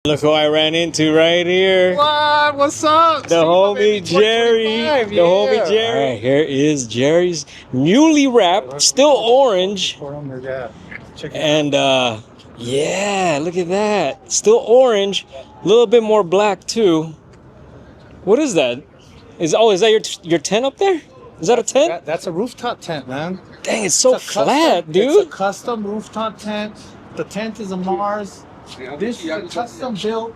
Look who I ran into right here. What? What's up? The homie Jerry. The homie Jerry. All right, here is Jerry's newly wrapped, still orange. And yeah, look at that. Still orange. A little bit more black too. What is that? Is that your tent up there? Is that a tent? That's a rooftop tent, man. Dang, it's so flat, dude. It's a custom rooftop tent. The tent is a Mars. This is a custom built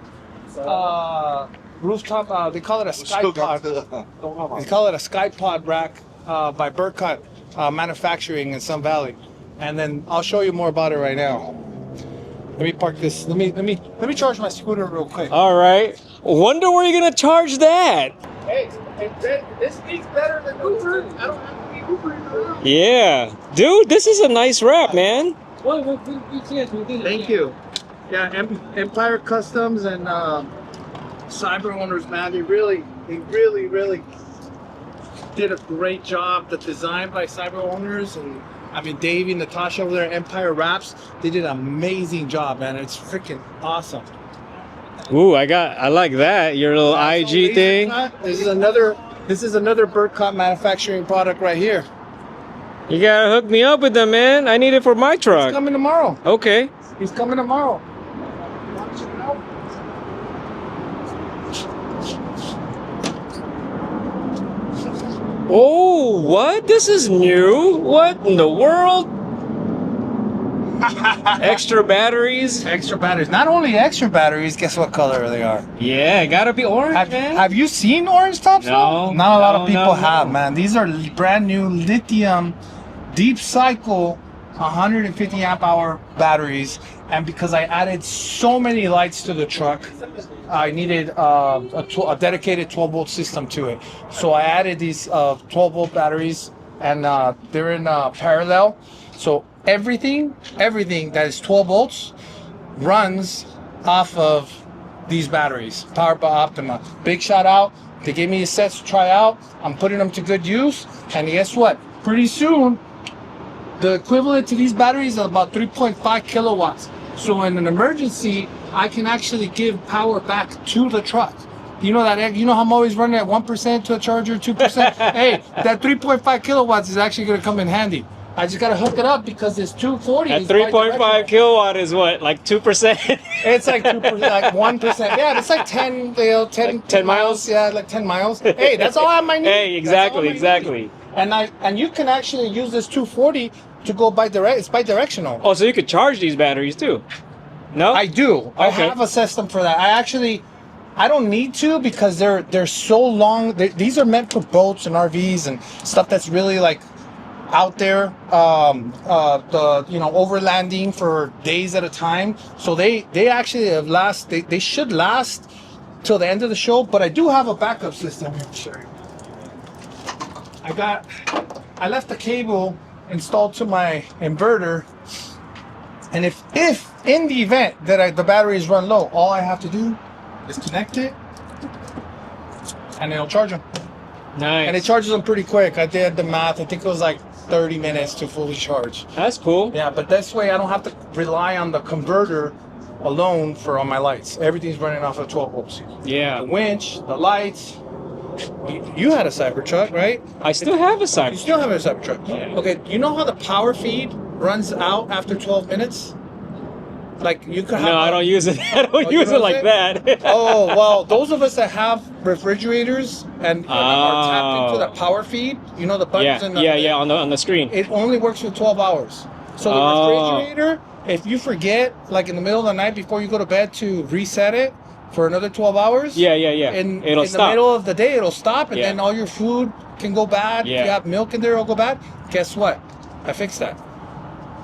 rooftop. They call it a sky pod. They call it a sky pod rack by Burkott Manufacturing in Sun Valley. And then I'll show you more about it right now. Let me park this. Let me charge my scooter real quick. All right. Wonder where you're gonna charge that. Hey, this speaks better than Uber. I don't have to be Ubering around. Yeah, dude, this is a nice wrap, man. Thank you. Yeah, Empire Customs and Cyber Owners, man, they really did a great job. The design by Cyber Owners, and I mean Davey, Natasha over there at Empire Wraps, they did an amazing job, man. It's freaking awesome. Ooh, I like that. Your little IG thing. This is another Burkott Manufacturing product right here. You gotta hook me up with them, man. I need it for my truck. He's coming tomorrow. Okay. He's coming tomorrow. Oh, what? This is new. What in the world? Extra batteries. Extra batteries. Not only extra batteries, guess what color they are? Yeah, gotta be orange, man. Have you seen orange tops? No. Not a lot of people have, man. These are brand new lithium deep cycle 150 amp hour batteries. And because I added so many lights to the truck, I needed a dedicated 12 volt system to it. So I added these 12 volt batteries, and they're in parallel. So everything that is 12 volts runs off of these batteries, powered by Optima. Big shout out. They gave me a set to try out. I'm putting them to good use. And guess what? Pretty soon, the equivalent to these batteries is about 3.5 kilowatts. So in an emergency, I can actually give power back to the truck. You know that? You know how I'm always running at 1% to a charger, 2%? Hey, that 3.5 kilowatts is actually going to come in handy. I just got to hook it up because it's 240. At 3.5 kilowatt is what, like 2%? It's like 2%, like 1%. Yeah, it's like 10, 10 miles? Yeah, like 10 miles. Hey, that's all I might need. Hey, exactly. And you can actually use this 240 to go it's bi-directional. Oh, so you could charge these batteries too? No? I do. Okay. I have a system for that. I don't need to because they're so long. These are meant for boats and RVs and stuff that's really like out there, overlanding for days at a time. So they actually they should last till the end of the show. But I do have a backup system here to show you. I left the cable installed to my inverter, and if in the event that the batteries run low, all I have to do is connect it, and it'll charge them. Nice. And it charges them pretty quick. I did the math. I think it was like 30 minutes to fully charge. That's cool. Yeah, but this way I don't have to rely on the converter alone for all my lights. Everything's running off of 12 volts. Yeah. The winch, the lights. You had a Cybertruck, right? I still have a Cybertruck. You still have a Cybertruck. Yeah. Okay, you know how the power feed runs out after 12 minutes? Like you could have. No, I don't use it. I don't use it like that. Oh, well, those of us that have refrigerators and are tapped into the power feed, you know the buttons in the on the screen. It only works for 12 hours. So the refrigerator, if you forget, like in the middle of the night before you go to bed to reset it for another 12 hours. Yeah. In It'll the middle of the day, it'll stop, and then all your food can go bad. Yeah. If you have milk in there, it'll go bad. Guess what? I fixed that.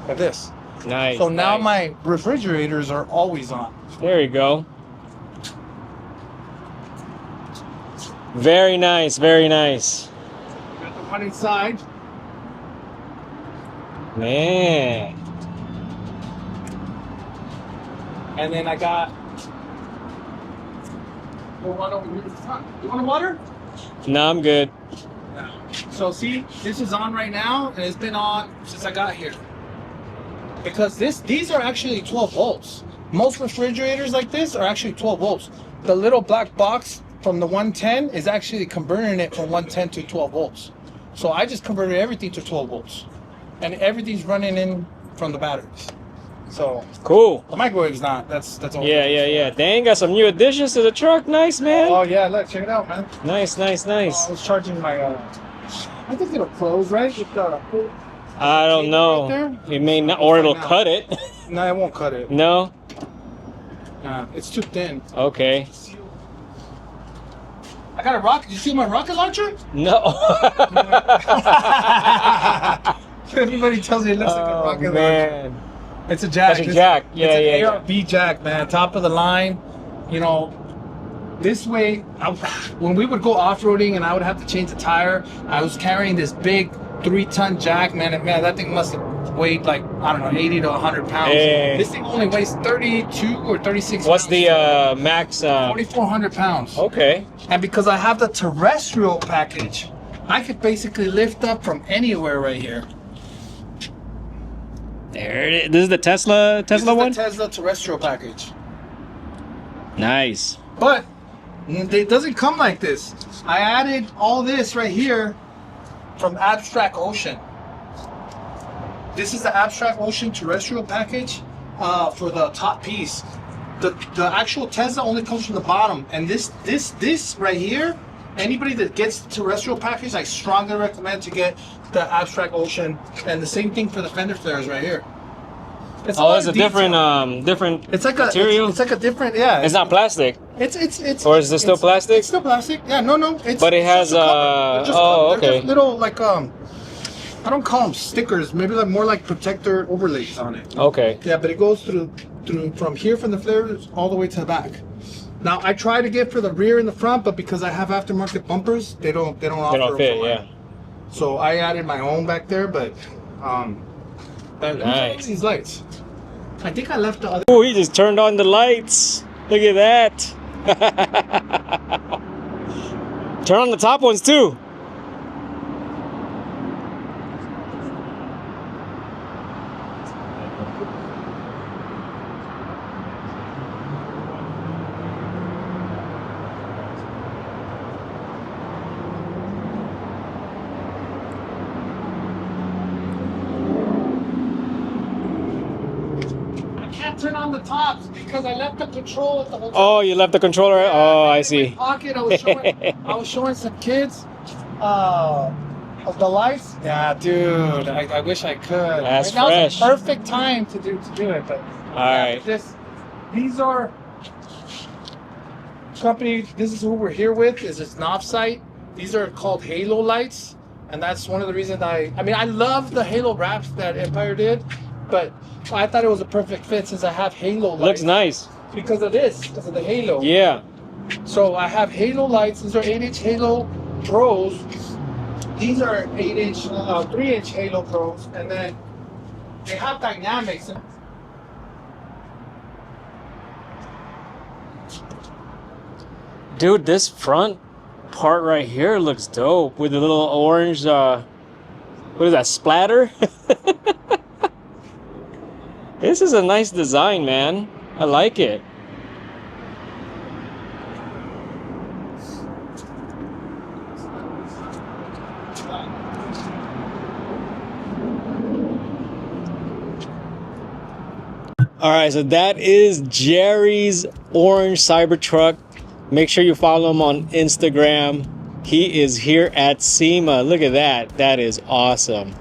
Like this. Nice. So now my refrigerators are always on. There you go. Very nice. Very nice. Got the one inside. Man. And then I got the one over here. You want a water? No, I'm good. So see, this is on right now, and it's been on since I got here. Because these are actually 12 volts. Most refrigerators like this are actually 12 volts. The little black box from the 110 is actually converting it from 110 to 12 volts. So I just converted everything to 12 volts. And everything's running in from the batteries. So cool. the microwave's not. That's all. Yeah. Dang, got some new additions to the truck. Nice, man. Oh yeah, look, check it out, man. Nice. I was charging my. I think it'll close, right? I don't know. Right It may not, or it'll cut it. No, it won't cut it. No. Nah, it's too thin. Okay. I got a rocket. Did you see my rocket launcher? No. Everybody tells me it looks like a rocket launcher. It's a jack. That's a jack. Yeah, it's an ARB jack, man. Top of the line. You know, this way, when we would go off-roading and I would have to change the tire, I was carrying this big 3-ton jack, man. And man, that thing must have weighed like, I don't know, 80 to 100 pounds. Hey. This thing only weighs 32 or 36 What's pounds. the max? 4,400 pounds. Okay. And because I have the terrestrial package, I could basically lift up from anywhere right here. There it is. This is the Tesla This is one? the Tesla terrestrial package. Nice. But it doesn't come like this. I added all this right here from Abstract Ocean. This is the Abstract Ocean terrestrial package for the top piece. The actual Tesla only comes from the bottom, and this right here, anybody that gets the terrestrial package, I strongly recommend to get the Abstract Ocean, and the same thing for the fender flares right here. It's It's a different It's like material. It's like a different, yeah. It's not plastic. It's Or is it still plastic? It's still plastic. Yeah, no. But it has They're just okay. They're just little like I don't call them stickers. Maybe like more like protector overlays on it. Okay. Yeah, but it goes through from here from the flares all the way to the back. Now I try to get for the rear and the front, but because I have aftermarket bumpers, they don't offer. They don't fit. for mine. Yeah. So I added my own back there, but Nice. these lights. I think I left the other. Oh, he just turned on the lights. Look at that. Turn on the top ones too. Turn on the tops because I left the control at the hotel. Oh, you left the controller. Oh, I see. Pocket. I was showing some kids of the lights. Yeah, dude. I wish I could. That's right now's fresh. the perfect time to do it. But All right. These are company. This is who we're here with. Is this knob site? These are called Halo lights, and that's one of the reasons I love the Halo wraps that Empire did, but I thought it was a perfect fit since I have Halo lights. Looks nice. Because of the Halo. Yeah. So I have Halo lights. These are 8-inch Halo Pros. These are 8-inch, 3-inch Halo Pros, and then they have dynamics. Dude, this front part right here looks dope with the little orange. What is that? Splatter. This is a nice design, man. I like it. All right, so that is Jerry's orange Cybertruck. Make sure you follow him on Instagram. He is here at SEMA. Look at that. That is awesome.